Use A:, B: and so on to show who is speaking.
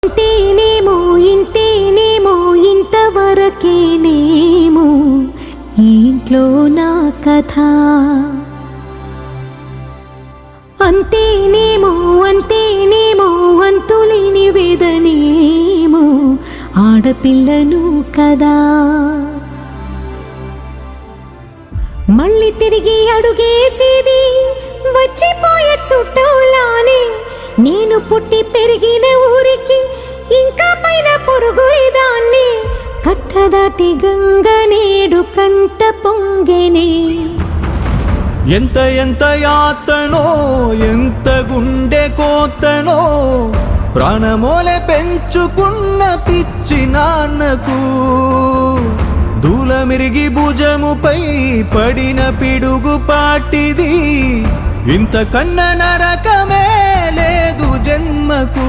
A: ఇంతేనేమో ఇంతేనేమో ఇంతవరకేనేమో ఇంట్లో నా కథ. అంతేనేమో అంతేనేమో అంతులేని వేదనేమో ఆడపిల్లను కదా. మళ్ళీ తిరిగి అడుగేసేది వచ్చిపోయే చుట్టూలానే. నేను పుట్టి పెరిగిన ఊరికి ఇంకా పైన పొరుగురిదాన్ని. కట్టదాటి గంగ నేడు కంట పొంగెనే.
B: ఎంత ఎంత యాతనో ఎంత గుండె కోతనో ప్రాణమోలే పెంచుకున్న పిచ్చి నాన్నకు. దూలమిరిగి భుజముపై పడిన పిడుగు పాటిది. ఇంతకన్నా నరకమే లేదు జన్మకు.